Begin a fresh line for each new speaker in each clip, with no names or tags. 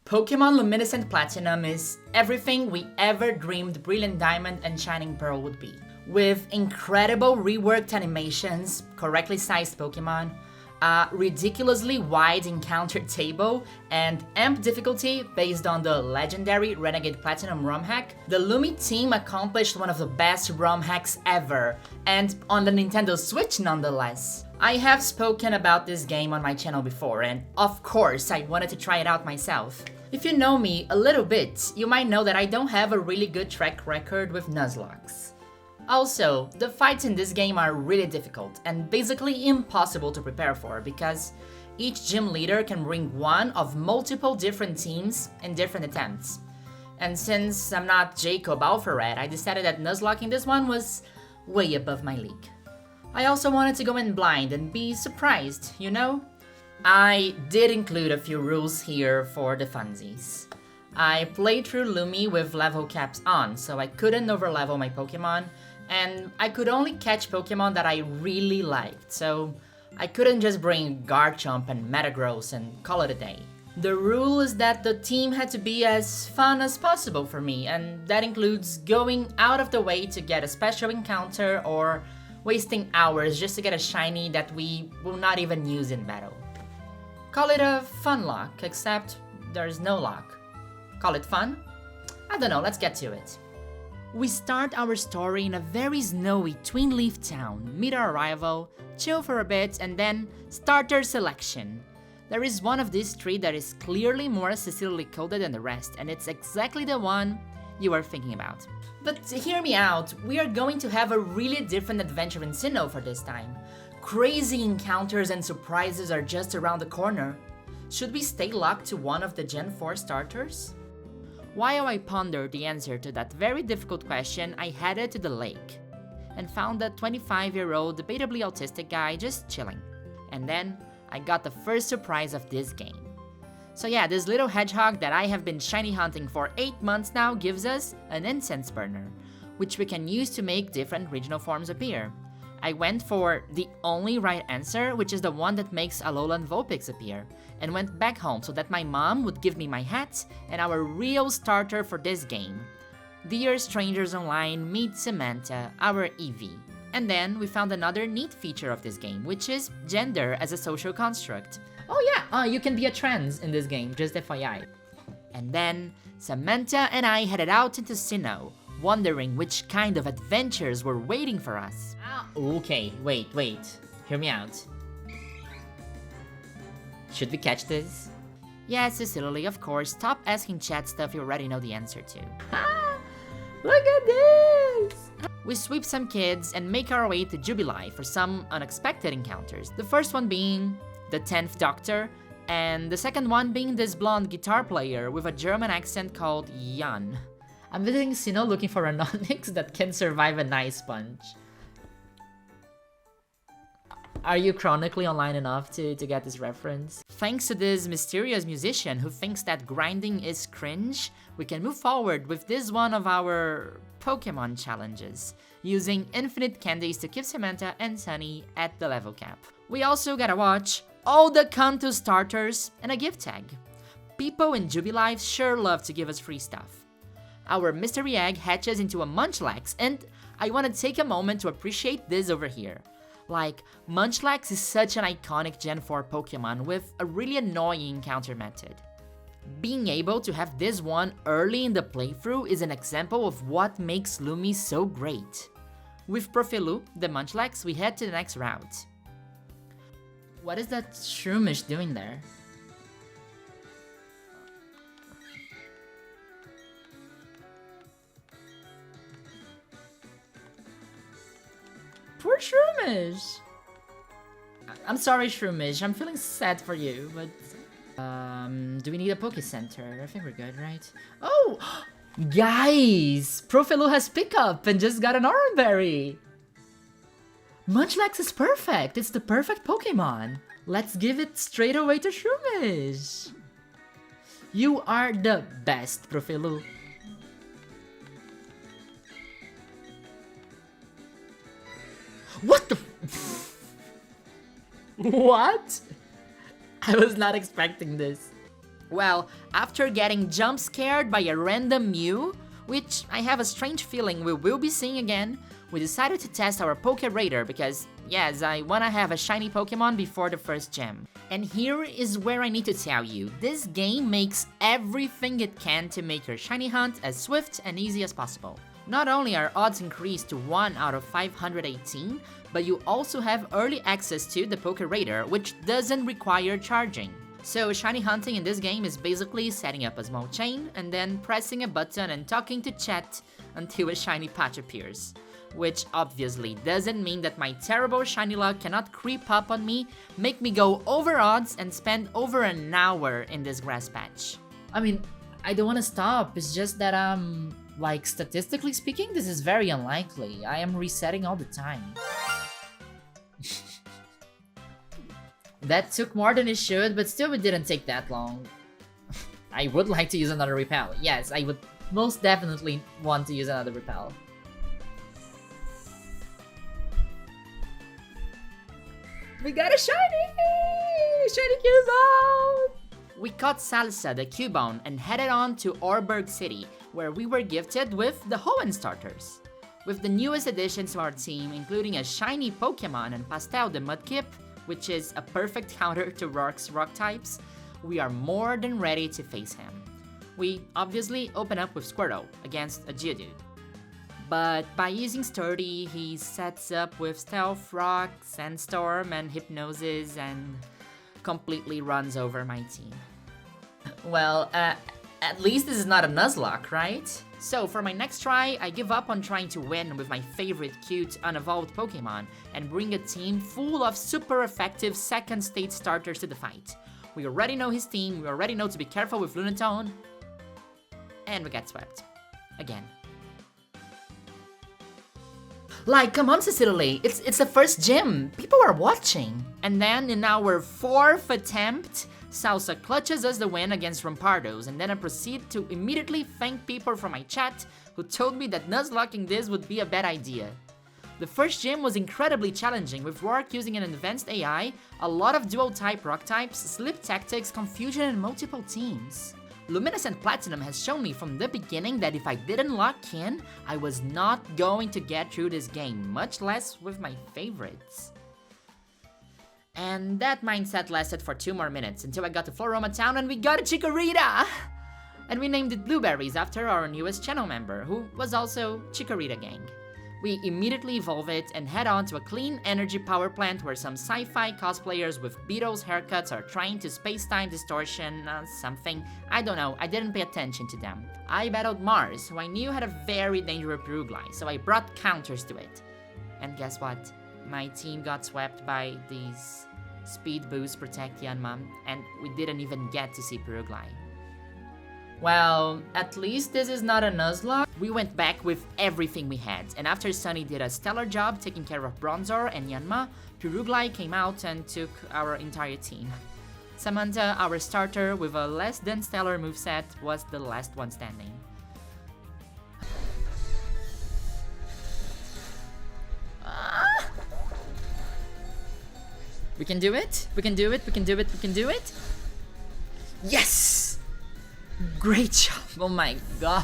Pokémon Luminescent Platinum is everything we ever dreamed Brilliant Diamond and Shining Pearl would be. With incredible reworked animations, correctly sized Pokémon, a ridiculously wide encounter table, and amp difficulty based on the legendary Renegade Platinum ROM Hack, the Lumi team accomplished one of the best ROM hacks ever, and on the Nintendo Switch nonetheless. I have spoken about this game on my channel before, and of course I wanted to try it out myself. If you know me a little bit, you might know that I don't have a really good track record with nuzlocks. Also, the fights in this game are really difficult and basically impossible to prepare for because each gym leader can bring one of multiple different teams in different attempts. And since I'm not Jacob Alphared, I decided that nuzlocking this one was way above my league. I also wanted to go in blind and be surprised, you know? I did include a few rules here for the funsies. I played through Lumi with level caps on, so I couldn't overlevel my Pokemon, and I could only catch Pokemon that I really liked, so I couldn't just bring Garchomp and Metagross and call it a day. The rule is that the team had to be as fun as possible for me, and that includes going out of the way to get a special encounter or wasting hours just to get a shiny that we will not even use in battle. Call it a funlocke, except there's no lock. Call it fun? I don't know, let's get to it. We start our story in a very snowy twin-leaf town, meet our arrival, chill for a bit, and then starter selection. There is one of these three that is clearly more cecililycontact coded than the rest, and it's exactly the one you are thinking about. But hear me out, we are going to have a really different adventure in Sinnoh for this time. Crazy encounters and surprises are just around the corner. Should we stay locked to one of the Gen 4 starters? While I pondered the answer to that very difficult question, I headed to the lake and found a 25-year-old debatably autistic guy just chilling. And then I got the first surprise of this game. So yeah, this little hedgehog that I have been shiny hunting for 8 months now gives us an incense burner, which we can use to make different regional forms appear. I went for the only right answer, which is the one that makes Alolan Vulpix appear, and went back home so that my mom would give me my hat and our real starter for this game. Dear strangers online, meet Samantha, our Eevee. And then we found another neat feature of this game, which is gender as a social construct. Oh yeah, you can be a trans in this game, just FYI. And then Samantha and I headed out into Sinnoh, wondering which kind of adventures were waiting for us. Okay, wait, hear me out. Should we catch this? Yes, Cecily, of course, stop asking chat stuff you already know the answer to. Look at this! We sweep some kids and make our way to Jubilee for some unexpected encounters. The first one being the 10th Doctor, and the second one being this blonde guitar player with a German accent called Jan. I'm visiting Sinnoh looking for an onyx that can survive an ice sponge. Are you chronically online enough to get this reference? Thanks to this mysterious musician who thinks that grinding is cringe, we can move forward with this one of our Pokemon challenges, using infinite candies to keep Samantha and Sunny at the level cap. We also gotta watch all the Kanto starters and a gift tag. People in Jubilee sure love to give us free stuff. Our mystery egg hatches into a Munchlax, and I want to take a moment to appreciate this over here. Like, Munchlax is such an iconic Gen 4 Pokemon with a really annoying encounter method. Being able to have this one early in the playthrough is an example of what makes Lumi so great. With Profilou, the Munchlax, we head to the next route. What is that Shroomish doing there? Poor Shroomish! I'm sorry, Shroomish, I'm feeling sad for you, but... do we need a Poké Center? I think we're good, right? Oh! Guys! Profilou has pickup and just got an Oran Berry! Munchlax is perfect! It's the perfect Pokemon! Let's give it straight away to Shroomish! You are the best, Profilou. What the What? I was not expecting this. Well, after getting jump scared by a random Mew, which I have a strange feeling we will be seeing again, we decided to test our Poke Radar because, yes, I wanna have a shiny Pokemon before the first gym. And here is where I need to tell you, this game makes everything it can to make your shiny hunt as swift and easy as possible. Not only are odds increased to 1 out of 518, but you also have early access to the Poke Radar, which doesn't require charging. So shiny hunting in this game is basically setting up a small chain and then pressing a button and talking to chat until a shiny patch appears. Which obviously doesn't mean that my terrible shiny luck cannot creep up on me, make me go over odds and spend over an hour in this grass patch. I mean, I don't want to stop, it's just that like statistically speaking, this is very unlikely. I am resetting all the time. That took more than it should, but still it didn't take that long. I would like to use another repel. Yes, I would most definitely want to use another repel. We got a shiny! Shiny Cubone! We caught Salsa, the Cubone, and headed on to Orberg City, where we were gifted with the Hoenn starters. With the newest additions to our team, including a shiny Pokemon and Pastel the Mudkip, which is a perfect counter to Roark's rock types, we are more than ready to face him. We obviously open up with Squirtle against a Geodude. But by using Sturdy, he sets up with Stealth Rock, Sandstorm, and Hypnosis and completely runs over my team. Well, at least this is not a Nuzlocke, right? So for my next try, I give up on trying to win with my favorite cute, unevolved Pokemon and bring a team full of super effective second stage starters to the fight. We already know his team, we already know to be careful with Lunatone, and we get swept. Again. Like, come on, Cecily, it's the first gym. People are watching. And then in our 4th attempt, Salsa clutches us the win against Rampardos, and then I proceed to immediately thank people from my chat who told me that nuzlocking this would be a bad idea. The first gym was incredibly challenging, with Roark using an advanced AI, a lot of dual-type rock types, slip tactics, confusion, and multiple teams. Luminescent Platinum has shown me from the beginning that if I didn't lock in, I was not going to get through this game, much less with my favorites. And that mindset lasted for 2 more minutes until I got to Floroma Town and we got a Chikorita! And we named it Blueberries after our newest channel member, who was also Chikorita Gang. We immediately evolve it and head on to a clean energy power plant where some sci-fi cosplayers with Beatles haircuts are trying to space-time distortion something. I don't know, I didn't pay attention to them. I battled Mars, who I knew had a very dangerous Purugly, so I brought counters to it. And guess what? My team got swept by these Speed Boost Protect Yanma, and we didn't even get to see Purugly. Well, at least this is not a Nuzlocke. We went back with everything we had, and after Sunny did a stellar job taking care of Bronzor and Yanma, Purugly came out and took our entire team. Samantha, our starter with a less than stellar moveset, was the last one standing. We can do it! We can do it! We can do it! We can do it! Yes! Great job! Oh my god!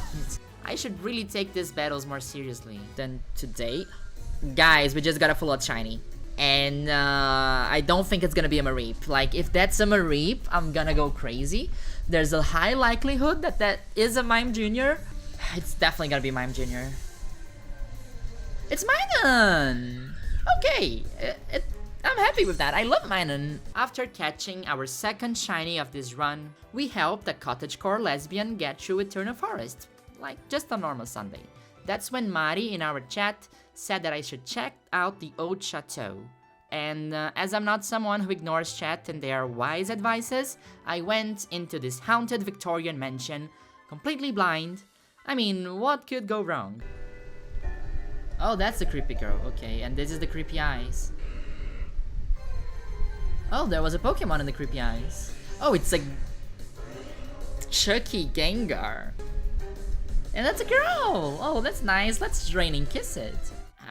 I should really take these battles more seriously than today. Guys, we just got a full out shiny. And I don't think it's gonna be a Mareep. Like, if that's a Mareep, I'm gonna go crazy. There's a high likelihood that that is a Mime Jr. It's definitely gonna be Mime Jr. It's Minun! Okay, I'm happy with that. I love Minun. After catching our second shiny of this run, we helped a cottagecore lesbian get through Eternal Forest. Like, just a normal Sunday. That's when Mari in our chat said that I should check out the old chateau. And as I'm not someone who ignores chat and their wise advices, I went into this haunted Victorian mansion, completely blind. I mean, what could go wrong? Oh, that's the creepy girl. Okay, and this is the creepy eyes. Oh, there was a Pokemon in the creepy eyes. Oh, it's a Chucky Gengar. And that's a girl! Oh, that's nice. Let's drain and kiss it.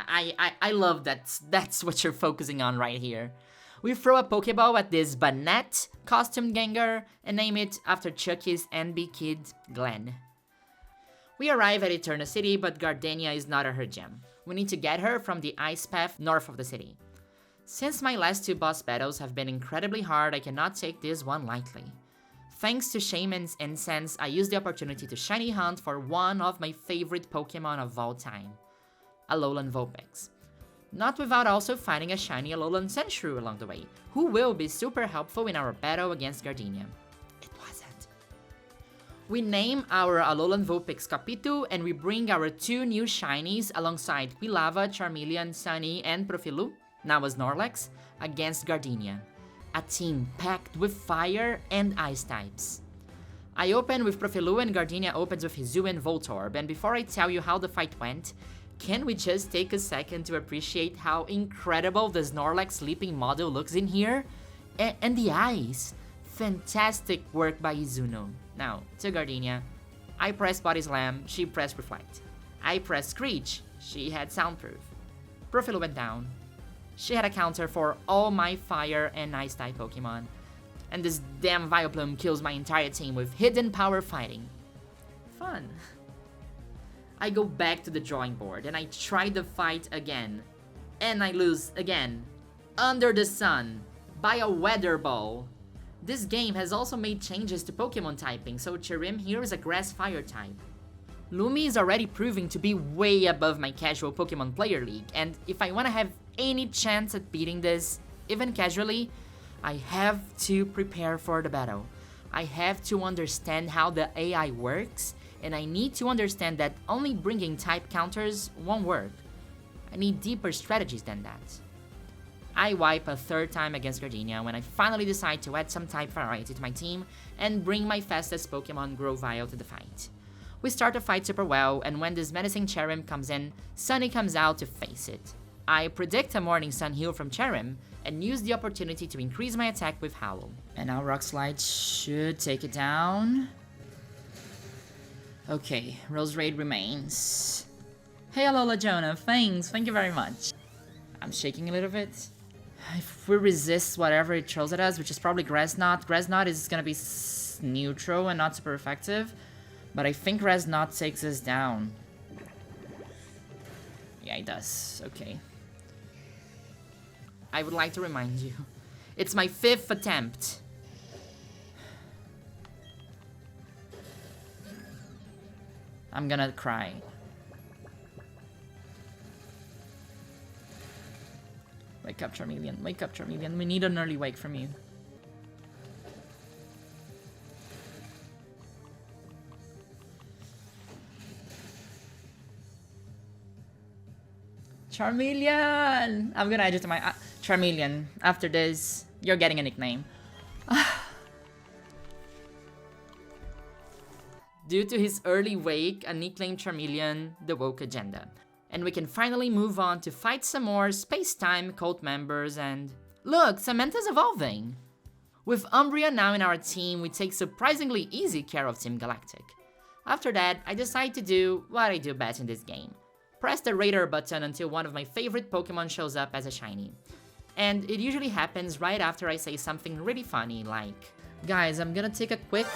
I love that. That's what you're focusing on right here. We throw a Pokeball at this Banette costumed Gengar and name it after Chucky's NB kid, Glenn. We arrive at Eterna City, but Gardenia is not at her gym. We need to get her from the ice path north of the city. Since my last 2 boss battles have been incredibly hard, I cannot take this one lightly. Thanks to Shaman's Incense, I used the opportunity to shiny hunt for one of my favorite Pokemon of all time, Alolan Vulpix. Not without also finding a shiny Alolan Sandshrew along the way, who will be super helpful in our battle against Gardenia. It wasn't. We name our Alolan Vulpix Capitu, and we bring our 2 new shinies alongside Quilava, Charmeleon, Sunny, and Profilu, now as Snorlax, against Gardenia. A team packed with fire and ice types. I open with Profilu and Gardenia opens with Hisuian and Voltorb, and before I tell you how the fight went, can we just take a second to appreciate how incredible the Snorlax sleeping model looks in here? And the eyes! Fantastic work by Izuno. Now, to Gardenia. I pressed Body Slam, she pressed Reflect. I pressed Screech, she had Soundproof. Profilu went down. She had a counter for all my fire and ice type Pokemon. And this damn Vileplume kills my entire team with hidden power fighting. Fun. I go back to the drawing board and I try the fight again. And I lose again. Under the sun. By a weather ball. This game has also made changes to Pokemon typing, so Chirim here is a grass fire type. Lumi is already proving to be way above my casual Pokemon player league, and if I want to have any chance at beating this, even casually, I have to prepare for the battle. I have to understand how the AI works, and I need to understand that only bringing type counters won't work. I need deeper strategies than that. I wipe a 3rd time against Gardenia when I finally decide to add some type variety to my team and bring my fastest Pokemon Grovyle to the fight. We start the fight super well, and when this menacing Cherim comes in, Sunny comes out to face it. I predict a Morning Sun heal from Cherim and use the opportunity to increase my attack with Howl. And now Rock Slide should take it down. Okay, Rose Raid remains. Hey Alola Jonah, thanks, thank you very much. I'm shaking a little bit. If we resist whatever it throws at us, which is probably Grass Knot is gonna be neutral and not super effective. But I think Grass Knot takes us down. Yeah, it does, okay. I would like to remind you, it's my 5th attempt. I'm gonna cry. Wake up, Charmeleon. Wake up, Charmeleon. We need an early wake from you. Charmeleon! I'm gonna add you to my... Charmeleon, after this, you're getting a nickname. Due to his early wake, a nickname Charmeleon, the woke agenda. And we can finally move on to fight some more space-time cult members and... Look, Samantha's evolving! With Umbria now in our team, we take surprisingly easy care of Team Galactic. After that, I decide to do what I do best in this game. Press the radar button until one of my favorite Pokemon shows up as a shiny. And it usually happens right after I say something really funny like... Guys, I'm gonna take a quick...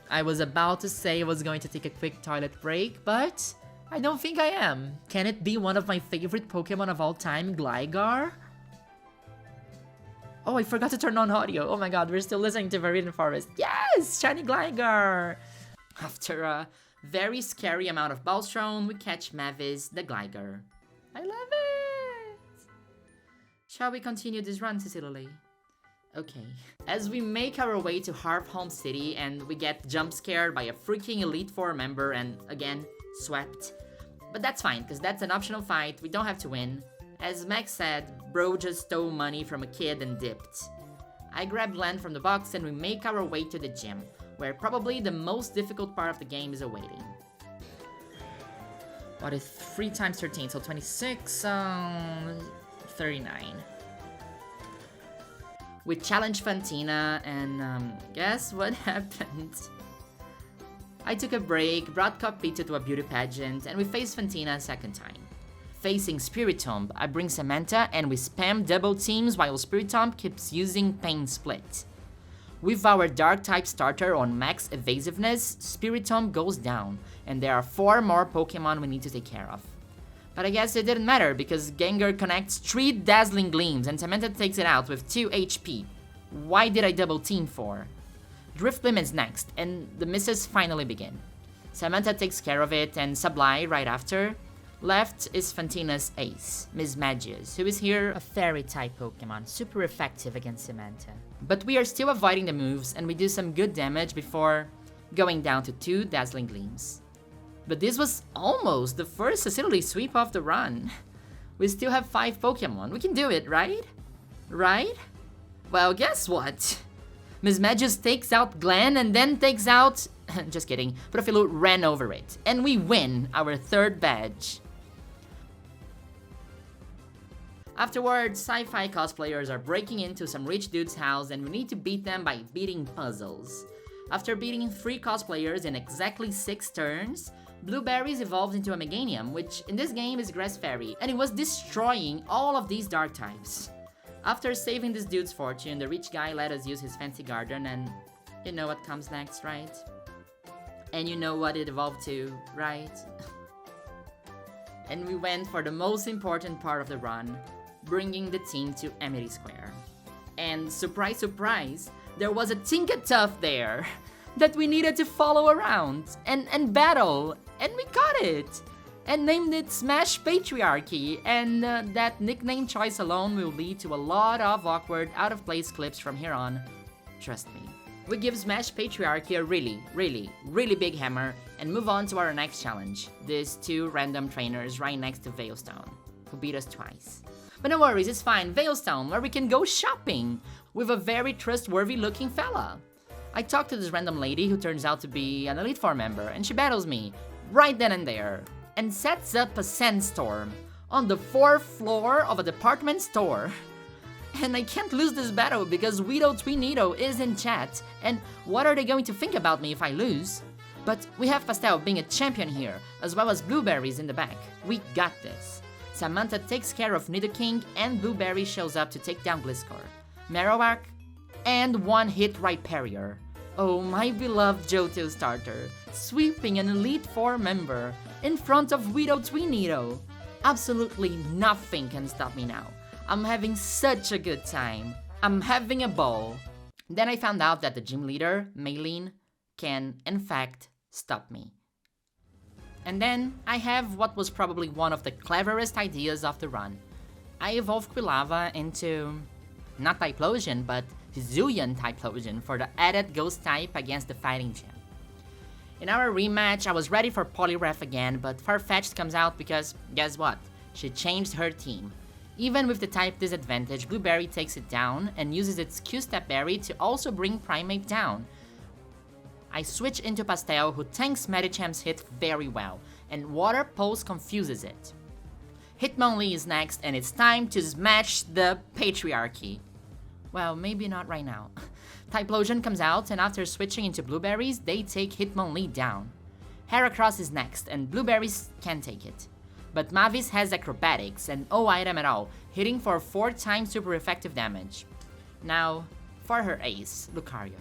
I was about to say I was going to take a quick toilet break, but... I don't think I am. Can it be one of my favorite Pokemon of all time, Gligar? Oh, I forgot to turn on audio. Oh my god, we're still listening to Viridian Forest. Yes! Shiny Gligar! After a very scary amount of balls thrown, we catch Mavis, the Gligar. I love it! Shall we continue this run, Cecily? Okay. As we make our way to Harp Home City and we get jump scared by a freaking Elite Four member and, again, swept. But that's fine, because that's an optional fight, we don't have to win. As Max said, bro just stole money from a kid and dipped. I grab land from the box and we make our way to the gym, where probably the most difficult part of the game is awaiting. What is 3 times 13, so 26, 39. We challenged Fantina and guess what happened? I took a break, brought Copito to a beauty pageant, and we faced Fantina a second time. facing Spiritomb, I bring Samantha and we spam double teams while Spiritomb keeps using Pain Split. With our Dark type starter on max evasiveness, Spiritomb goes down, and there are 4 more Pokemon we need to take care of. But I guess it didn't matter because Gengar connects 3 Dazzling Gleams and Samantha takes it out with 2 HP. Why did I double team for? Drifblim is next, and the misses finally begin. Samantha takes care of it and Sableye right after. Left is Fantina's ace, Ms. Magius, who is here a fairy-type Pokemon, super effective against Samantha. But we are still avoiding the moves and we do some good damage before going down to 2 Dazzling Gleams. But this was almost the first Cecily sweep of the run. We still have 5 Pokemon, we can do it, right? Right? Well, guess what? Ms. Magius takes out Glenn and then takes out... just kidding, Profilo ran over it. And we win our 3rd badge. Afterwards, sci-fi cosplayers are breaking into some rich dude's house and we need to beat them by beating puzzles. After beating 3 cosplayers in exactly 6 turns, Blueberries evolved into a Meganium, which in this game is Grass Fairy, and it was destroying all of these dark types. After saving this dude's fortune, the rich guy let us use his fancy garden, and you know what comes next, right? And you know what it evolved to, right? And we went for the most important part of the run, bringing the team to Amity Square. And surprise, surprise, there was a Tinkatuff there that we needed to follow around and battle, and we caught it! And named it Smash Patriarchy, and that nickname choice alone will lead to a lot of awkward, out-of-place clips from here on. Trust me. We give Smash Patriarchy a really big hammer and move on to our next challenge. These 2 random trainers right next to Veilstone, who beat us twice. But no worries, it's fine, Veilstone, where we can go shopping with a very trustworthy looking fella. I talked to this random lady who turns out to be an Elite Four member, and she battles me right then and there, and sets up a sandstorm on the 4th floor of a department store. And I can't lose this battle because Widow Twinito is in chat, and what are they going to think about me if I lose? But we have Pastel being a champion here, as well as Blueberries in the back. We got this. Samantha takes care of Nidoking, and Blueberry shows up to take down Gliscor, Marowak, and 1-hit Rhyperior. Oh, my beloved Johto starter, sweeping an Elite Four member in front of Widow Twinito. Absolutely nothing can stop me now. I'm having such a good time. I'm having a ball. Then I found out that the gym leader, Maylene, can, in fact, stop me. And then I have what was probably one of the cleverest ideas of the run. I evolved Quilava into, not Typhlosion, but Hisuian Typhlosion for the added Ghost type against the Fighting Gym. In our rematch, I was ready for Poliwrath again, but Farfetch'd comes out because, guess what? She changed her team. Even with the type disadvantage, Blueberry takes it down and uses its Q-Step Berry to also bring Primeape down. I switch into Pastel, who tanks Medicham's hit very well, and Water Pulse confuses it. Hitmonlee is next, and it's time to smash the Patriarchy. Well, maybe not right now. Typhlosion comes out, and after switching into Blueberries, they take Hitmonlee down. Heracross is next, and Blueberries can take it. But Mavis has Acrobatics and no item at all, hitting for 4 times super effective damage. Now, for her ace, Lucario.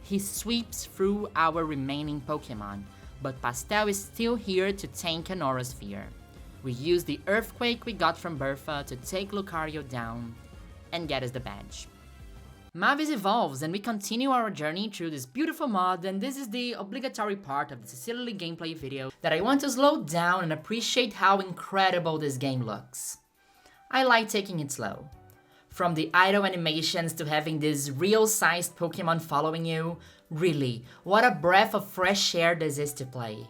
He sweeps through our remaining Pokemon, but Pastel is still here to tank an Aura Sphere. We use the Earthquake we got from Bertha to take Lucario down and get us the badge. Mavis evolves and we continue our journey through this beautiful mod, and this is the obligatory part of the Cecily gameplay video that I want to slow down and appreciate how incredible this game looks. I like taking it slow. From the idle animations to having this real-sized Pokemon following you, really, what a breath of fresh air this is to play.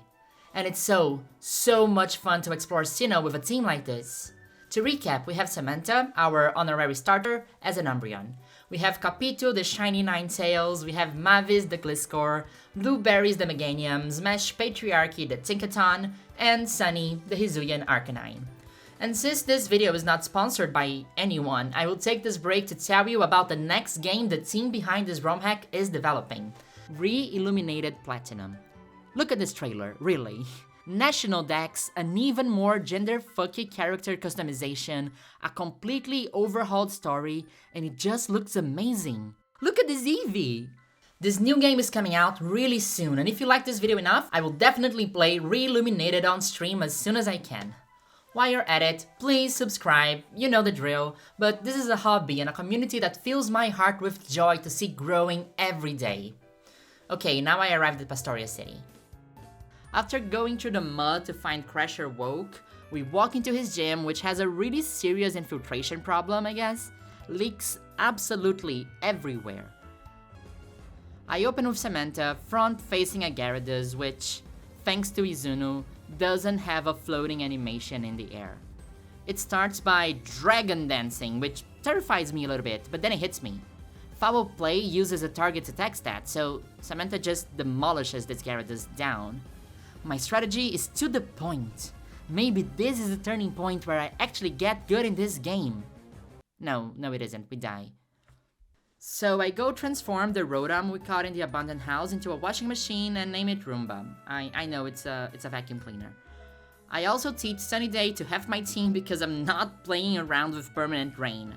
And it's so much fun to explore Sinnoh with a team like this. To recap, we have Samantha, our honorary starter, as an Umbreon. We have Capito, the shiny Ninetales, we have Mavis, the Gliscor, Blueberries, the Meganium, Smash Patriarchy, the Tinkaton, and Sunny, the Hisuian Arcanine. And since this video is not sponsored by anyone, I will take this break to tell you about the next game the team behind this ROM hack is developing, Renegade Platinum. Look at this trailer, really. national decks, an even more gender-fucky character customization, a completely overhauled story, and it just looks amazing. Look at this Eevee! This new game is coming out really soon, and if you like this video enough, I will definitely play Re-Illuminated on stream as soon as I can. While you're at it, please subscribe, you know the drill, but this is a hobby and a community that fills my heart with joy to see growing every day. Okay, now I arrived at Pastoria City. After going through the mud to find Crasher Woke, we walk into his gym, which has a really serious infiltration problem, I guess. Leaks absolutely everywhere. I open with Samantha, front facing a Gyarados, which, thanks to Izunu, doesn't have a floating animation in the air. It starts by dragon dancing, which terrifies me a little bit, but then it hits me. Foul Play uses a target's attack stat, so Samantha just demolishes this Gyarados down. My strategy is to the point. Maybe this is the turning point where I actually get good in this game. No it isn't, we die. So I go transform the Rotom we caught in the abandoned house into a washing machine and name it Roomba. I know it's a vacuum cleaner. I also teach Sunny Day to half my team because I'm not playing around with permanent rain.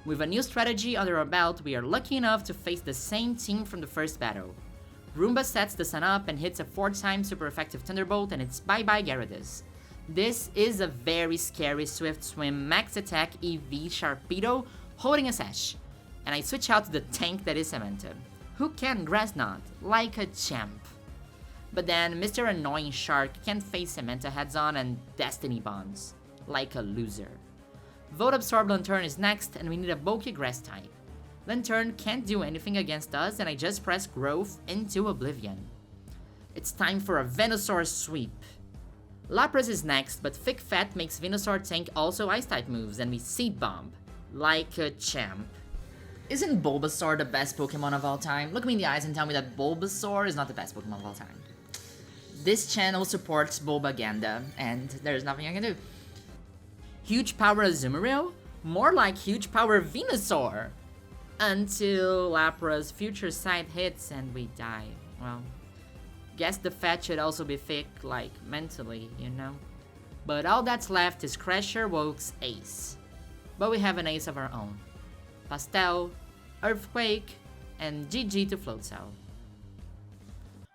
With a new strategy under our belt, we are lucky enough to face the same team from the first battle. Roomba sets the sun up and hits a 4-time super effective Thunderbolt, and it's bye-bye Gyarados. This is a very scary Swift Swim max attack EV Sharpedo holding a Sash. And I switch out to the tank that is Samantha, who can Grass Knot like a champ. But then Mr. Annoying Shark can't face Samantha heads on and Destiny Bonds, like a loser. Volt Absorb Lanturn is next, and we need a bulky Grass type. Lanturn can't do anything against us, and I just press Growth into Oblivion. It's time for a Venusaur sweep. Lapras is next, but Thick Fat makes Venusaur tank also Ice-type moves, and we Seed Bomb, like a champ. Isn't Bulbasaur the best Pokemon of all time? Look me in the eyes and tell me that Bulbasaur is not the best Pokemon of all time. This channel supports Bulbaganda, and there's nothing I can do. Huge power Azumarill? More like huge power Venusaur! Until Lapra's future sight hits and we die. Well, guess the fat should also be thick, like, mentally, you know? But all that's left is Crasher Woke's ace. But we have an ace of our own. Pastel, Earthquake, and GG to Float Cell.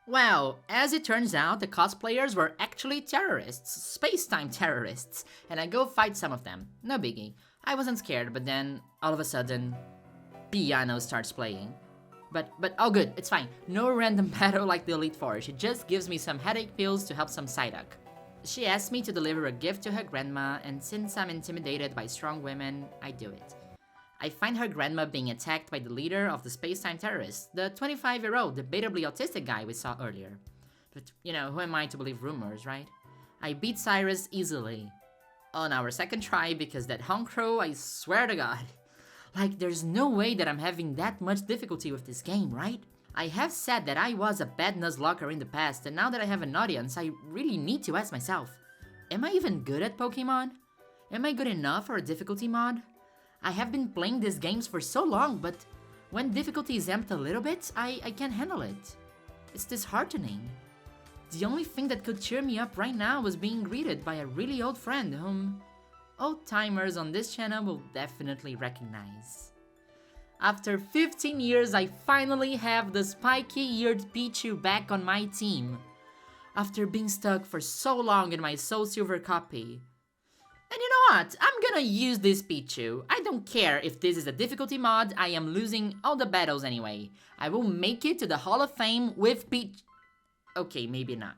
Well, as it turns out, the cosplayers were actually terrorists, space-time terrorists, and I go fight some of them. No biggie. I wasn't scared, but then, all of a sudden, piano starts playing. But all good, it's fine. No random battle like the Elite Four, she just gives me some headache pills to help some Psyduck. She asked me to deliver a gift to her grandma, and since I'm intimidated by strong women, I do it. I find her grandma being attacked by the leader of the space-time terrorists, the 25-year-old debatably autistic guy we saw earlier. But, you know, who am I to believe rumors, right? I beat Cyrus easily. On our second try, because that Honchkrow, I swear to God. Like, there's no way that I'm having that much difficulty with this game, right? I have said that I was a bad nuzlocker in the past, and now that I have an audience, I really need to ask myself, am I even good at Pokemon? Am I good enough for a difficulty mod? I have been playing these games for so long, but when difficulty is amped a little bit, I can't handle it. It's disheartening. The only thing that could cheer me up right now was being greeted by a really old friend whom old-timers on this channel will definitely recognize. After 15 years, I finally have the spiky-eared Pichu back on my team. After being stuck for so long in my Soul Silver copy. And you know what? I'm gonna use this Pichu. I don't care if this is a difficulty mod, I am losing all the battles anyway. I will make it to the Hall of Fame with Pichu. Okay, maybe not.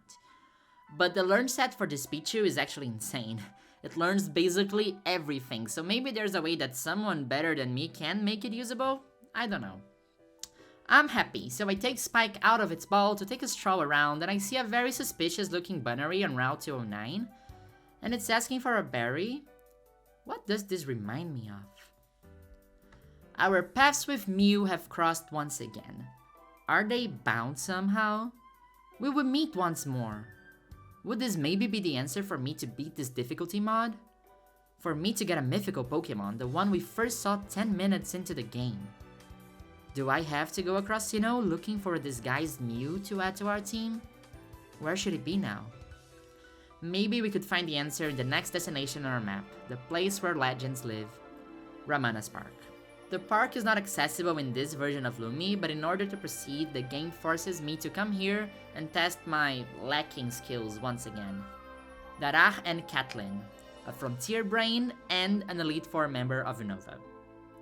But the learn set for this Pichu is actually insane. It learns basically everything, so maybe there's a way that someone better than me can make it usable? I don't know. I'm happy, so I take Spike out of its ball to take a stroll around, and I see a very suspicious looking Bunnery on Route 209. And it's asking for a berry? What does this remind me of? Our paths with Mew have crossed once again. Are they bound somehow? We will meet once more. Would this maybe be the answer for me to beat this difficulty mod? For me to get a mythical Pokemon, the one we first saw 10 minutes into the game. Do I have to go across Sinnoh looking for a disguised Mew to add to our team? Where should it be now? Maybe we could find the answer in the next destination on our map, the place where legends live, Ramanas Park. The park is not accessible in this version of Lumi, but in order to proceed, the game forces me to come here and test my lacking skills once again. Darah and Caitlyn, a Frontier Brain and an Elite Four member of Unova.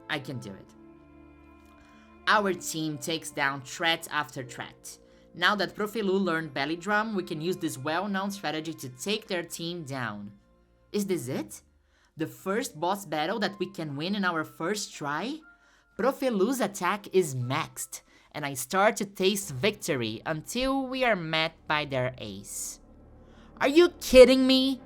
I can do it. Our team takes down threat after threat. Now that Profilou learned Belly Drum, we can use this well-known strategy to take their team down. Is this it? The first boss battle that we can win in our first try? Profilou's attack is maxed, and I start to taste victory until we are met by their ace. Are you kidding me?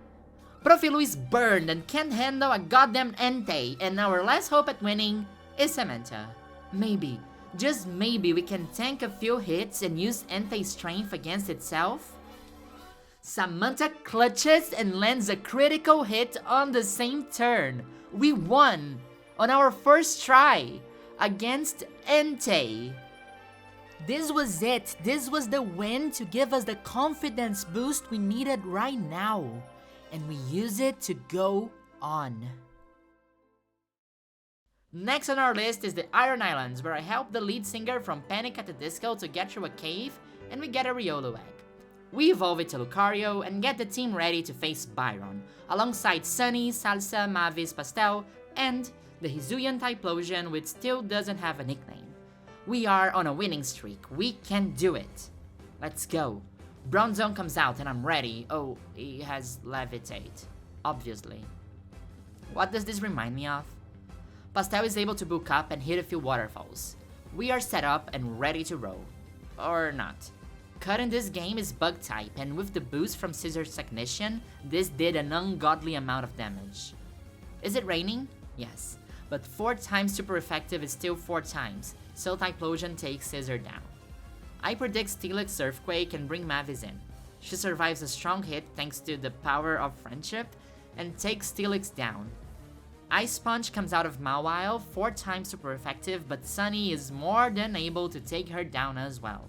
Profilou is burned and can't handle a goddamn Entei, and our last hope at winning is Samantha. Maybe, just maybe we can tank a few hits and use Entei's strength against itself? Samantha clutches and lands a critical hit on the same turn. We won on our first try against Entei. This was it. This was the win to give us the confidence boost we needed right now. And we use it to go on. Next on our list is the Iron Islands, where I help the lead singer from Panic at the Disco to get through a cave, and we get a Riolu egg. We evolve it to Lucario and get the team ready to face Byron, alongside Sunny, Salsa, Mavis, Pastel, and the Hisuian Typhlosion, which still doesn't have a nickname. We are on a winning streak. We can do it. Let's go. Bronzong comes out and I'm ready. Oh, he has Levitate, obviously. What does this remind me of? Pastel is able to book up and hit a few waterfalls. We are set up and ready to roll. Or not. Cut in this game is bug type, and with the boost from Scissor's Technician, this did an ungodly amount of damage. Is it raining? Yes, but 4 times super effective is still 4 times, so Typhlosion takes Scissor down. I predict Steelix Earthquake and bring Mavis in. She survives a strong hit thanks to the power of friendship, and takes Steelix down. Ice Sponge comes out of Mawile, 4 times super effective, but Sunny is more than able to take her down as well.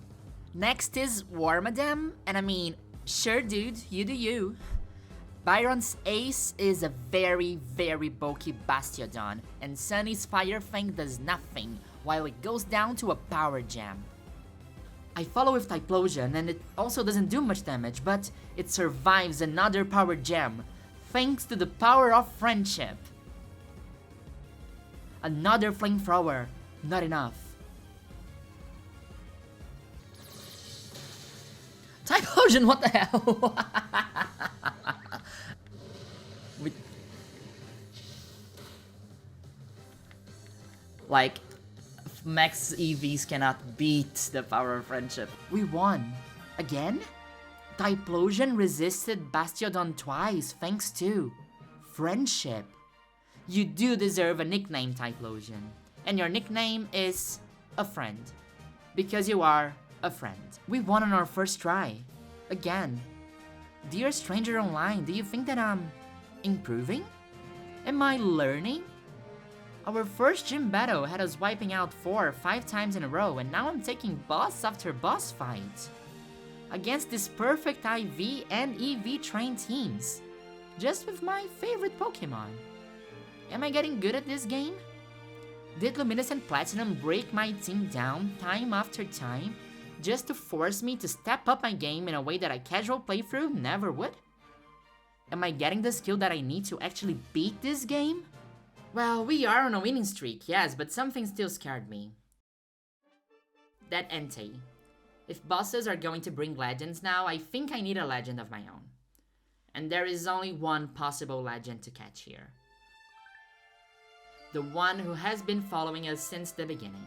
Next is Wormadam, and I mean, sure dude, you do you. Byron's ace is a very, very bulky Bastiodon, and Sunny's Fire Fang does nothing, while it goes down to a Power Jam. I follow with Typhlosion, and it also doesn't do much damage, but it survives another Power Jam, thanks to the power of friendship. Another Flamethrower, not enough. Typhlosion, what the hell? Like, max EVs cannot beat the power of friendship. We won. Again? Typhlosion resisted Bastiodon twice thanks to friendship. You do deserve a nickname, Typhlosion. And your nickname is a friend. Because you are a friend. We won on our first try. Again. Dear Stranger Online, do you think that I'm improving? Am I learning? Our first gym battle had us wiping out 4 or 5 times in a row, and now I'm taking boss after boss fight. Against these perfect IV and EV trained teams. Just with my favorite Pokemon. Am I getting good at this game? Did Luminescent Platinum break my team down time after time just to force me to step up my game in a way that a casual playthrough never would? Am I getting the skill that I need to actually beat this game? Well, we are on a winning streak, yes, but something still scared me. That Entei. If bosses are going to bring legends now, I think I need a legend of my own. And there is only one possible legend to catch here. The one who has been following us since the beginning.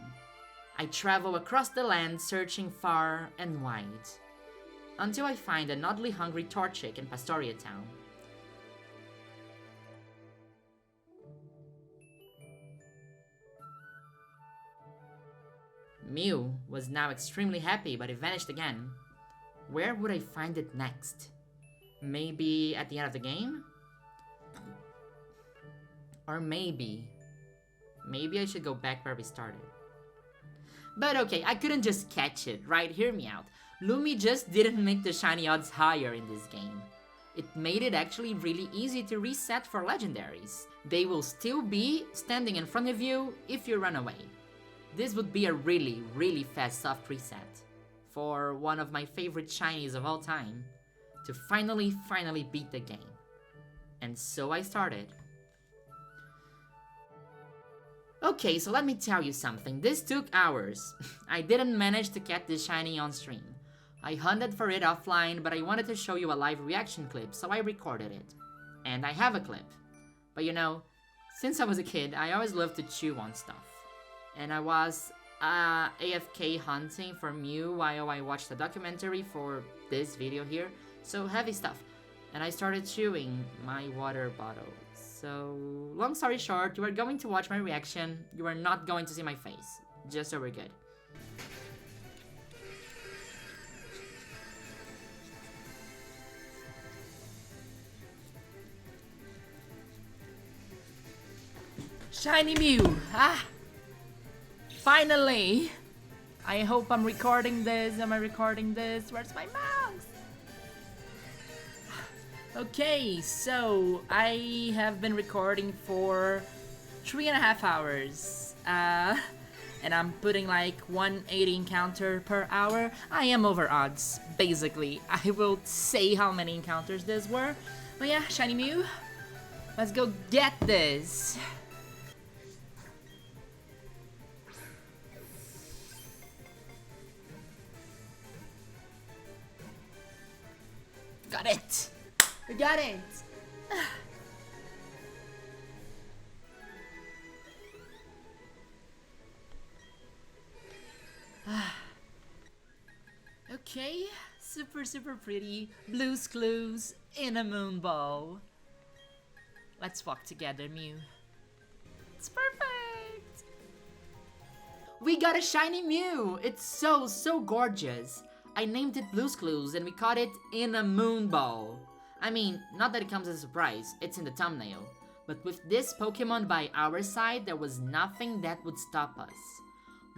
I travel across the land searching far and wide, until I find an oddly hungry Torchic in Pastoria town. Mew was now extremely happy, but it vanished again. Where would I find it next? Maybe at the end of the game? Or maybe I should go back where we started. But okay, I couldn't just catch it, right? Hear me out. Lumi just didn't make the shiny odds higher in this game. it made it actually really easy to reset for legendaries. They will still be standing in front of you if you run away. This would be a really fast soft reset for one of my favorite shinies of all time to finally beat the game. And so I started. Okay, so let me tell you something. This took hours. I didn't manage to catch this shiny on stream. I hunted for it offline, but I wanted to show you a live reaction clip, so I recorded it. And I have a clip. But you know, since I was a kid, I always loved to chew on stuff. And I was AFK hunting for Mew while I watched the documentary for this video here, so heavy stuff. And I started chewing my water bottle. So, long story short, you are going to watch my reaction, you are not going to see my face, just so we're good. Shiny Mew! Ah! Finally! I hope I'm recording this. Am I recording this? Where's my mouse? Okay, so I have been recording for 3.5 hours. And I'm putting like 180 encounter per hour. I am over odds, basically. I will say how many encounters this were. But yeah, Shiny Mew, let's go get this. Got it! We got it! Okay, super pretty. Blue's Clues in a moon ball. Let's walk together, Mew. It's perfect! We got a shiny Mew! It's so gorgeous. I named it Blue's Clues and we caught it in a moon ball. I mean, not that it comes as a surprise, it's in the thumbnail. But with this Pokemon by our side, there was nothing that would stop us.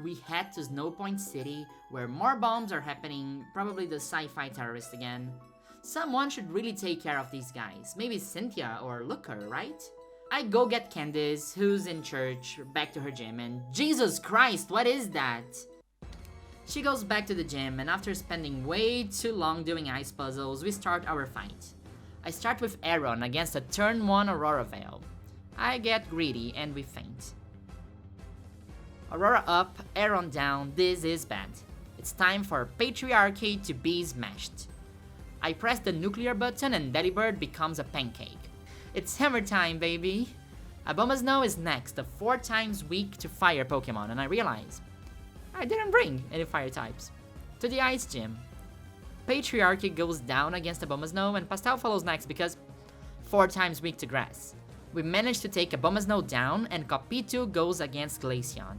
We head to Snowpoint City, where more bombs are happening, probably the sci-fi terrorist again. Someone should really take care of these guys, maybe Cynthia or Looker, right? I go get Candice, who's in church, back to her gym, and Jesus Christ, what is that? She goes back to the gym, and after spending way too long doing ice puzzles, we start our fight. I start with Aaron against a turn 1 Aurora Veil. I get greedy and we faint. Aurora up, Aaron down, this is bad. It's time for Patriarchy to be smashed. I press the nuclear button and Delibird becomes a pancake. It's hammer time, baby! Abomasnow is next, the 4 times weak to fire Pokemon, and I realize I didn't bring any fire types to the ice gym. Patriarchy goes down against Abomasnow and Pastel follows next because 4 times weak to grass. We managed to take Abomasnow down and Copitu goes against Glaceon.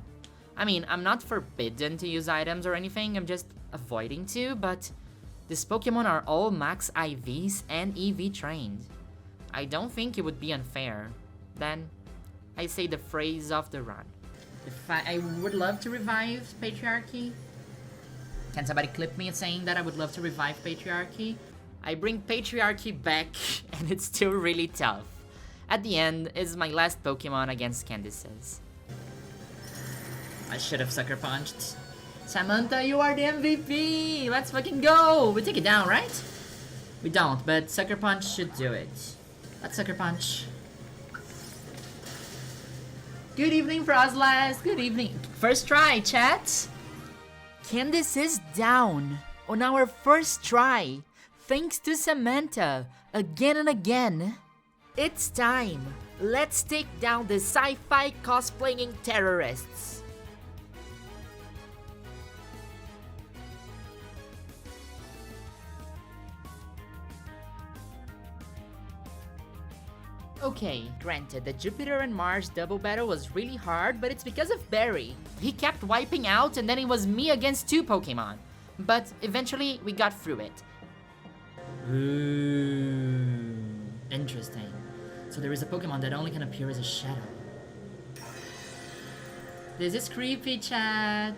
I mean, I'm not forbidden to use items or anything, I'm just avoiding to, but these Pokemon are all max IVs and EV trained. I don't think it would be unfair. Then, I say the phrase of the run. If I would love to revive Patriarchy. Can somebody clip me saying that I would love to revive Patriarchy? I bring Patriarchy back and it's still really tough. At the end is my last Pokemon against Candice's. I should have Sucker Punched. Samantha, you are the MVP! Let's fucking go! We take it down, right? We don't, but Sucker Punch should do it. Let's Sucker Punch. Good evening, Frostless. Good evening. First try, chat. Candice is down on our first try, thanks to Samantha, again and again. It's time. Let's take down the sci-fi cosplaying terrorists. Okay, granted, the Jupiter and Mars double battle was really hard, but it's because of Barry. He kept wiping out and then it was me against 2 Pokemon. But eventually, we got through it. Ooh, interesting. So there is a Pokemon that only can appear as a shadow. This is creepy, chat.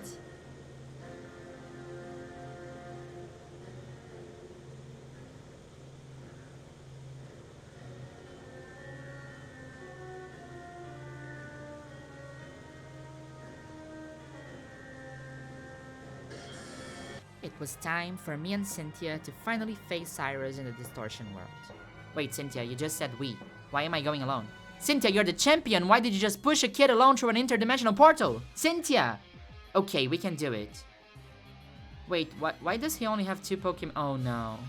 was time for me and Cynthia to finally face Cyrus in the Distortion world. Wait, Cynthia, you just said we. Why am I going alone? Cynthia, you're the champion! Why did you just push a kid alone through an interdimensional portal? Cynthia! Okay, we can do it. Wait, why does he only have 2 Pokemon? Oh no.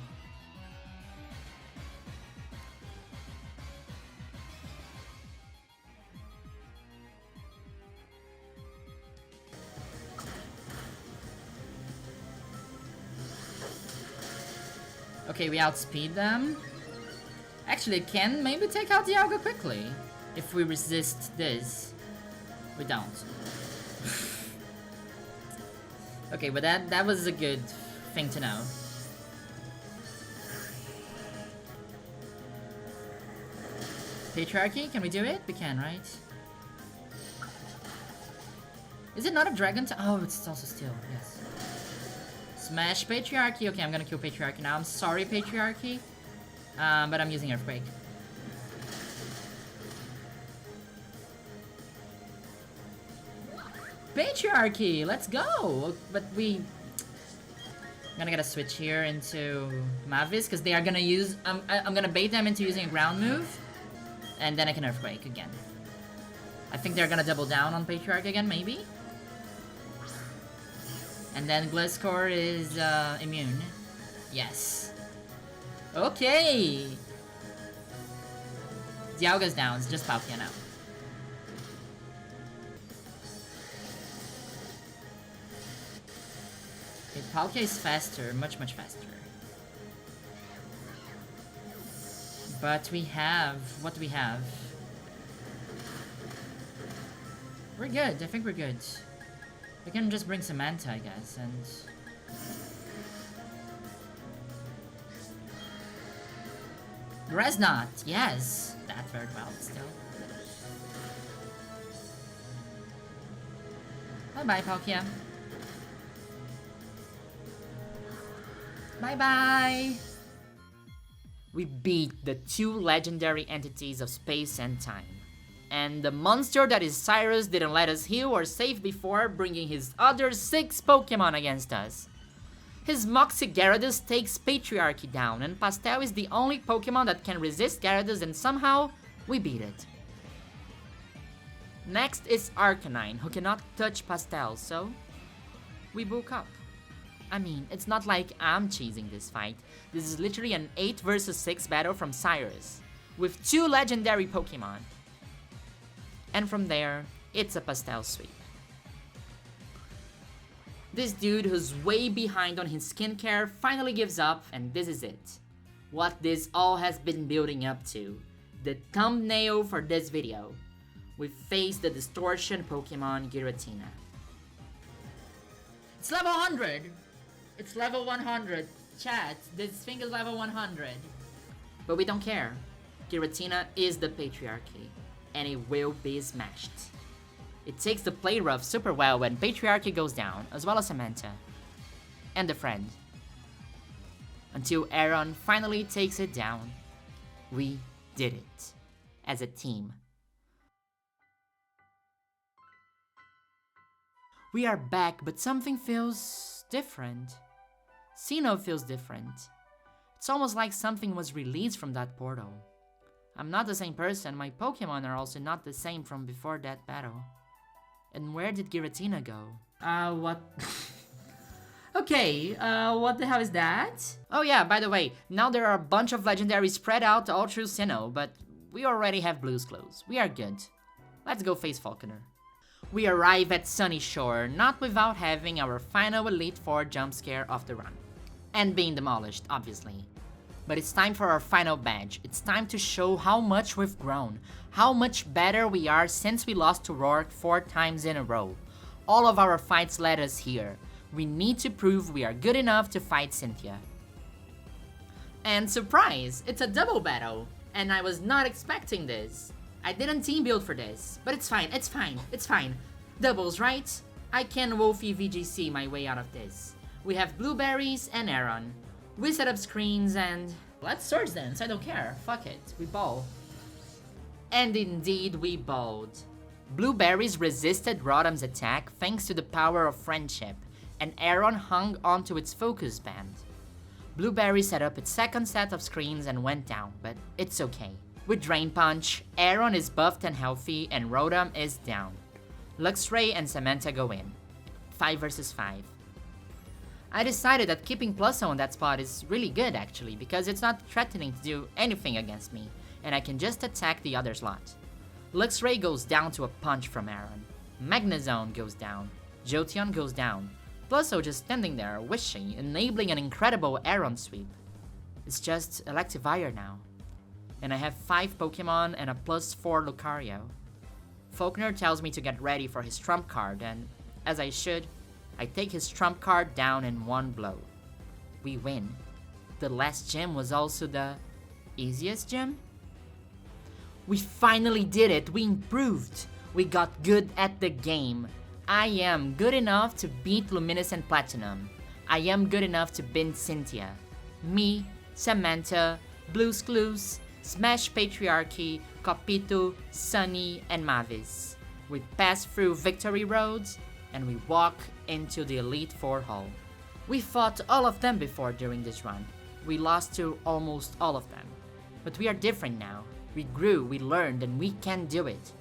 Okay, we outspeed them. Actually, can maybe take out Dialga quickly. If we resist this. We don't. Okay, but that was a good thing to know. Patriarchy, can we do it? We can, right? Is it not a dragon? Oh, it's also steel, yes. Smash Patriarchy. Okay, I'm gonna kill Patriarchy now. I'm sorry, Patriarchy. But I'm using Earthquake. Patriarchy, let's go! But I'm gonna get a switch here into Mavis, because they are gonna use... I'm gonna bait them into using a ground move, and then I can Earthquake again. I think they're gonna double down on Patriarch again, maybe? And then Gliscor is immune. Yes. Okay! Dialga's down, it's just Palkia now. Okay, Palkia is faster, much faster. But we have... what do we have? We're good, I think we're good. We can just bring Samantha, I guess, and... Resnot, yes! That worked well, still. Bye-bye, Palkia. Bye-bye! We beat the 2 legendary entities of space and time. And the monster that is Cyrus didn't let us heal or save before, bringing his other 6 Pokemon against us. His Moxie Gyarados takes Patriarchy down, and Pastel is the only Pokemon that can resist Gyarados, and somehow, we beat it. Next is Arcanine, who cannot touch Pastel, so we book up. I mean, it's not like I'm cheesing this fight. This is literally an 8 versus 6 battle from Cyrus, with 2 legendary Pokemon. And from there, it's a Pastel sweep. This dude who's way behind on his skincare finally gives up, and this is it. What this all has been building up to. The thumbnail for this video. We face the Distortion Pokemon Giratina. It's level 100! It's level 100. Chat, this thing is level 100. But we don't care. Giratina is the Patriarchy, and it will be smashed. It takes the play rough super well when Patriarchy goes down, as well as Samantha. And the friend. Until Aaron finally takes it down. We did it. As a team. We are back, but something feels different. Sinnoh feels different. It's almost like something was released from that portal. I'm not the same person, my Pokemon are also not the same from before that battle. And where did Giratina go? What? Okay, what the hell is that? Oh yeah, by the way, now there are a bunch of legendaries spread out all through Sinnoh, but we already have Blue's Clothes. We are good. Let's go face Falconer. We arrive at Sunny Shore, not without having our final Elite Four jump scare of the run. And being demolished, obviously. But it's time for our final badge. It's time to show how much we've grown, how much better we are since we lost to Rourke 4 times in a row. All of our fights led us here. We need to prove we are good enough to fight Cynthia. And surprise, it's a double battle, and I was not expecting this. I didn't team build for this, but it's fine, it's fine, it's fine. Doubles, right? I can Wolfie VGC my way out of this. We have Blueberries and Aaron. We set up screens and... let's Surge Dance, I don't care. Fuck it, we ball. And indeed we balled. Blueberries resisted Rotom's attack thanks to the power of friendship. and Aaron hung onto its focus band. Blueberry set up its second set of screens and went down, but it's okay. With Drain Punch, Aaron is buffed and healthy, and Rotom is down. Luxray and Samantha go in. 5 versus 5. I decided that keeping Plusso on that spot is really good actually, because it's not threatening to do anything against me, and I can just attack the other slot. Luxray goes down to a punch from Aaron. Magnezone goes down. Jolteon goes down. Plusso just standing there, wishing, enabling an incredible Aaron sweep. It's just Electivire now. And I have 5 Pokemon and a +4 Lucario. Faulkner tells me to get ready for his trump card, and as I should, I take his trump card down in one blow. We win. The last gym was also the easiest gym? We finally did it! We improved! We got good at the game. I am good enough to beat Luminescent Platinum. I am good enough to beat Cynthia. Me, Samantha, Blue's Clues, Smash Patriarchy, Copito, Sunny, and Mavis. We pass through victory roads, and we walk into the Elite Four Hall. We fought all of them before during this run. We lost to almost all of them. But we are different now. We grew, we learned, and we can do it.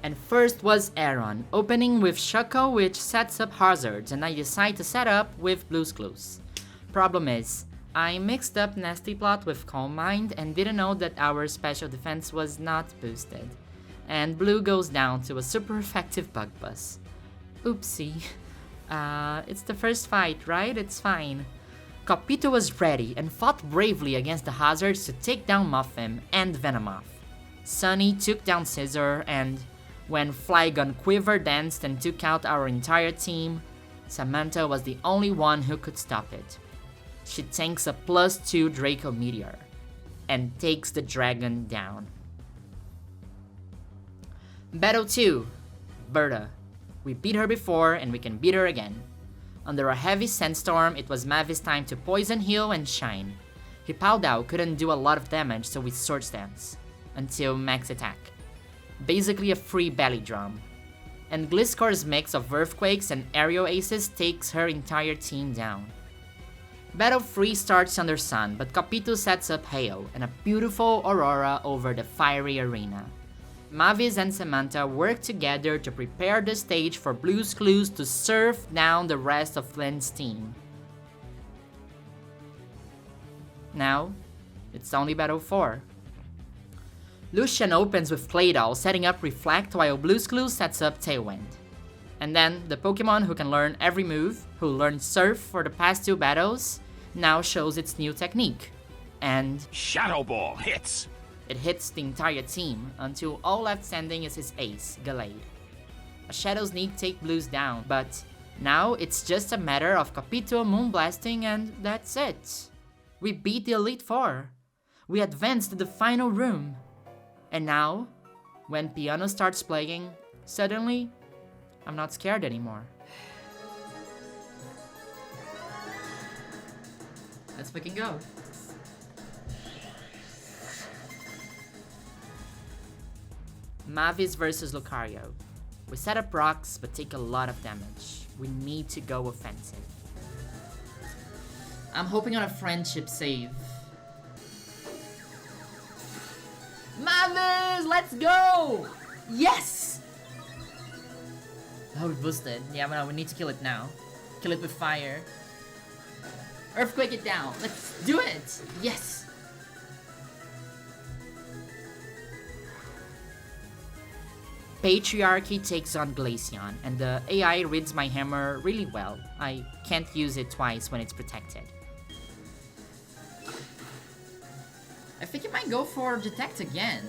And first was Aaron, opening with Shuckle, which sets up hazards, and I decide to set up with Blue's Clues. Problem is, I mixed up Nasty Plot with Calm Mind and didn't know that our special defense was not boosted. And Blue goes down to a super effective Bug Buzz. Oopsie. It's the first fight, right? It's fine. Copito was ready and fought bravely against the hazards to take down Muffin and Venomoth. Sunny took down Scizor, and when Flygon Quiver danced and took out our entire team, Samantha was the only one who could stop it. She tanks a +2 Draco Meteor and takes the dragon down. Battle 2, Berta. We beat her before and we can beat her again. Under a heavy sandstorm, it was Mavi's time to Poison Heal and Shine. Hippowdou couldn't do a lot of damage, so we Sword Stance until max attack. Basically a free belly drum. And Gliscor's mix of Earthquakes and Aerial Aces takes her entire team down. Battle 3 starts under Sun, but Copito sets up Hail and a beautiful Aurora over the fiery arena. Mavis and Samantha work together to prepare the stage for Blue's Clues to surf down the rest of Flynn's team. Now, it's only Battle 4. Lucian opens with Claydol, setting up Reflect, while Blue's Clues sets up Tailwind. And then, the Pokemon who can learn every move, who learned Surf for the past 2 battles, now shows its new technique. And
Shadow Ball hits!
It hits the entire team, until all left standing is his ace, Gallade. A Shadow Sneak take Blues down, but now it's just a matter of Copito Moonblasting and that's it. We beat the Elite Four. We advanced to the final room. And now, when Piano starts playing, suddenly, I'm not scared anymore. Let's fucking go. Mavis versus Lucario. We set up rocks but take a lot of damage. We need to go offensive. I'm hoping on a friendship save. Mavis, let's go! Yes! Oh, we boosted. Yeah, but no, we need to kill it now. Kill it with fire. Earthquake it down. Let's do it! Yes! Patriarchy takes on Glaceon, and the AI reads my hammer really well. I can't use it twice when it's protected. I think it might go for Detect again.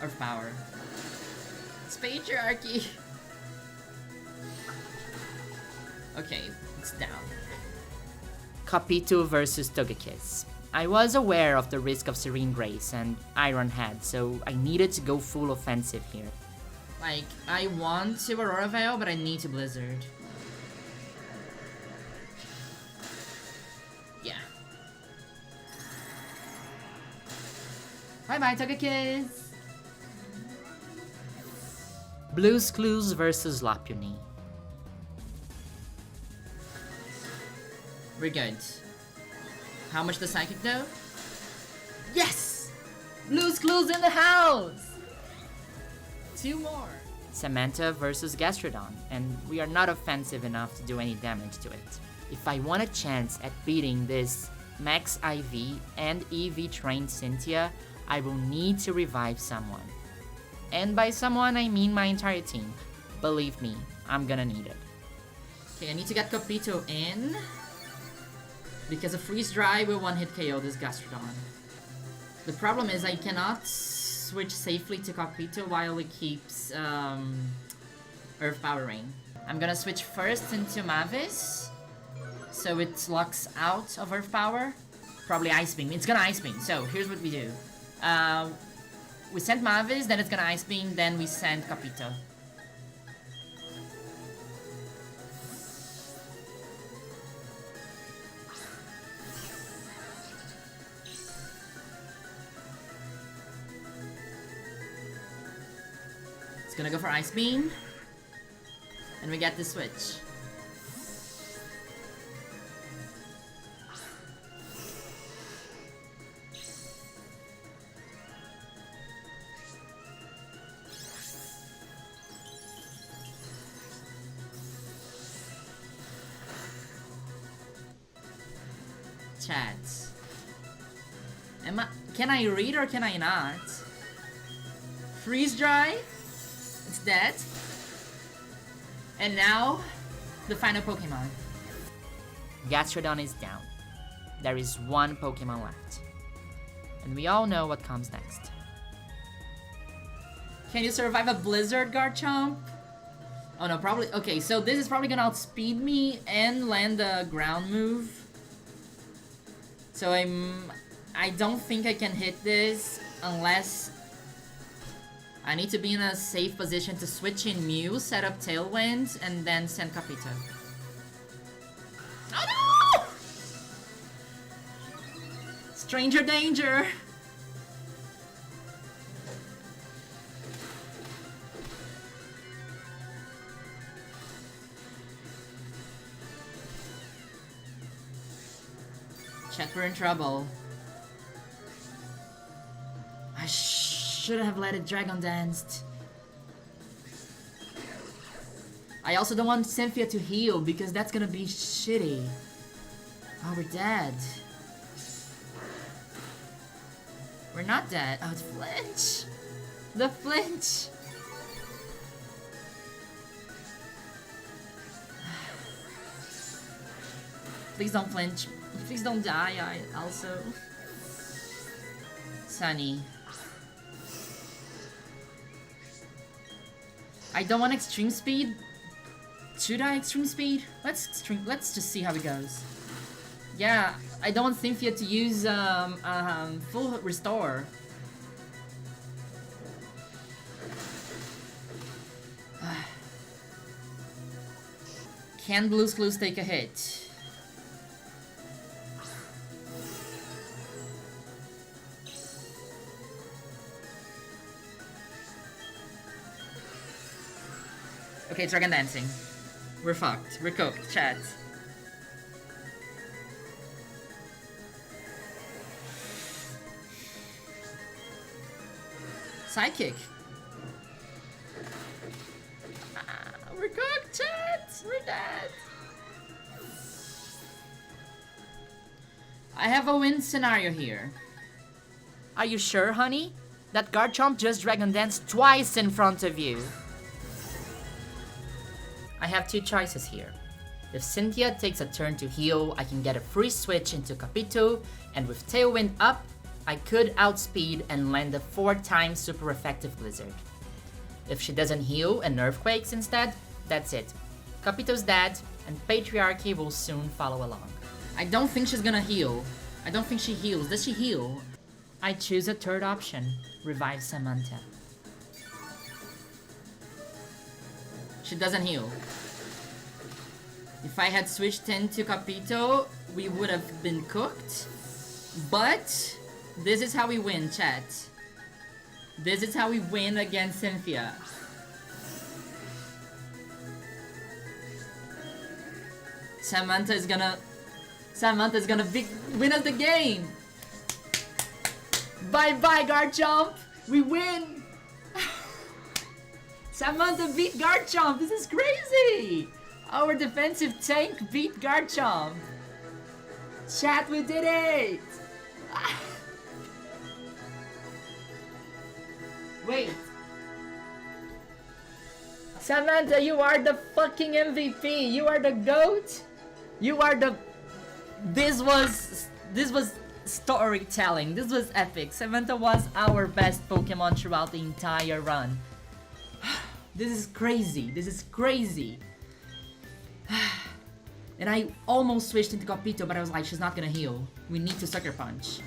Earth Power. It's Patriarchy! Okay, it's down. Copito versus Togekiss. I was aware of the risk of Serene Grace and Iron Head, so I needed to go full offensive here. Like, I want to Aurora Veil, but I need to Blizzard. Yeah. Bye-bye, Togekiss! Blue's Clues versus Lopunny. We're good. How much does Psychic do? Yes! Blue's Clues in the house! 2 more. Samantha versus Gastrodon, and we are not offensive enough to do any damage to it. If I want a chance at beating this Max IV and EV trained Cynthia, I will need to revive someone. And by someone, I mean my entire team. Believe me, I'm gonna need it. Okay, I need to get Capito in, because a Freeze Dry will one-hit KO this Gastrodon. The problem is I cannot switch safely to Capito while it keeps Earth Powering. I'm gonna switch first into Mavis, so it locks out of Earth Power. Probably Ice Beam. It's gonna Ice Beam, so here's what we do. We send Mavis, then it's gonna Ice Beam, then we send Capito. It's gonna go for Ice Beam. And we get the switch. Chat. Can I read or can I not? Freeze Dry? It's dead. And now, the final Pokemon. Gastrodon is down. There is one Pokemon left. And we all know what comes next. Can you survive a Blizzard, Garchomp? Oh no, probably. Okay, so this is probably gonna outspeed me and land a ground move. So I don't think I can hit this unless I need to be in a safe position to switch in Mew, set up Tailwind, and then send Capito. Oh no! Stranger danger! Chat, we're in trouble. I should have let it Dragon Danced. I also don't want Cynthia to heal because that's gonna be shitty. Oh, we're dead. We're not dead. Oh, it's flinch. The flinch. Please don't flinch. Please don't die. I also. Sunny. I don't want extreme speed. Should I extreme speed? Let's just see how it goes. Yeah, I don't want Cynthia to use full restore. Can Blue's Clues take a hit? Okay, Dragon Dancing. We're fucked. We're cooked, chat. Psychic. We're cooked, chat. We're dead. I have a win scenario here. Are you sure, honey? That Garchomp just Dragon Danced twice in front of you. I have 2 choices here. If Cynthia takes a turn to heal, I can get a free switch into Capito, and with Tailwind up, I could outspeed and land a 4-time super effective Blizzard. If she doesn't heal and Earthquakes instead, that's it. Capito's dead, and Patriarchy will soon follow along. I don't think she's gonna heal. I don't think she heals. Does she heal? I choose a third option. Revive Samantha. She doesn't heal. If I had switched into Capito, we would have been cooked. But this is how we win, chat. This is how we win against Cynthia. Samantha Samantha's gonna win us the game! Bye-bye, Garchomp! We win! Samantha beat Garchomp! This is crazy! Our defensive tank beat Garchomp! Chat, we did it! Wait. Samantha, you are the fucking MVP! You are the GOAT! You are the... This was storytelling. This was epic. Samantha was our best Pokemon throughout the entire run. This is crazy. This is crazy. And I almost switched into Copito, but I was like, she's not gonna heal. We need to Sucker Punch.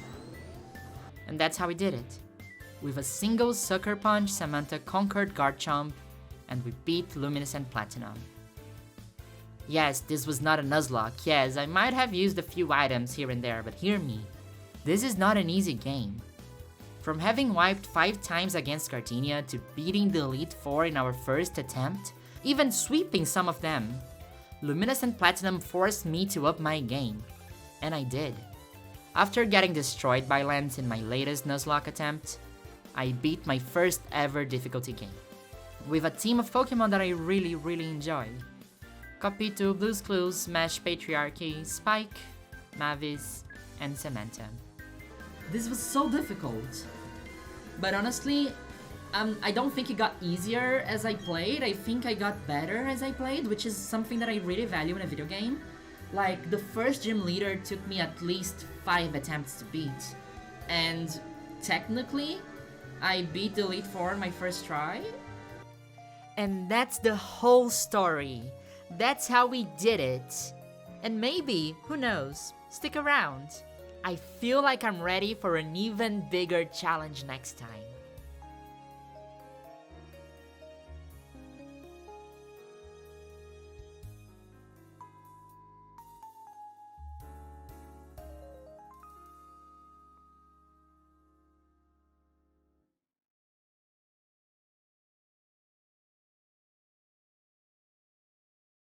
And that's how we did it. With a single Sucker Punch, Samantha conquered Garchomp, and we beat Luminescent Platinum. Yes, this was not a nuzlocke. Yes, I might have used a few items here and there, but hear me. This is not an easy game. From having wiped 5 times against Gardenia to beating the Elite Four in our first attempt, even sweeping some of them, Luminescent Platinum forced me to up my game. And I did. After getting destroyed by Lens in my latest nuzlocke attempt, I beat my first ever difficulty game. With a team of Pokemon that I really enjoy. Copito, Blue's Clues, Smash Patriarchy, Spike, Mavis, and Samantha. This was so difficult. But honestly, I don't think it got easier as I played. I think I got better as I played, which is something that I really value in a video game. Like, the first gym leader took me at least 5 attempts to beat. And technically, I beat the Elite Four on my first try. And that's the whole story. That's how we did it. And maybe, who knows, stick around. I feel like I'm ready for an even bigger challenge next time.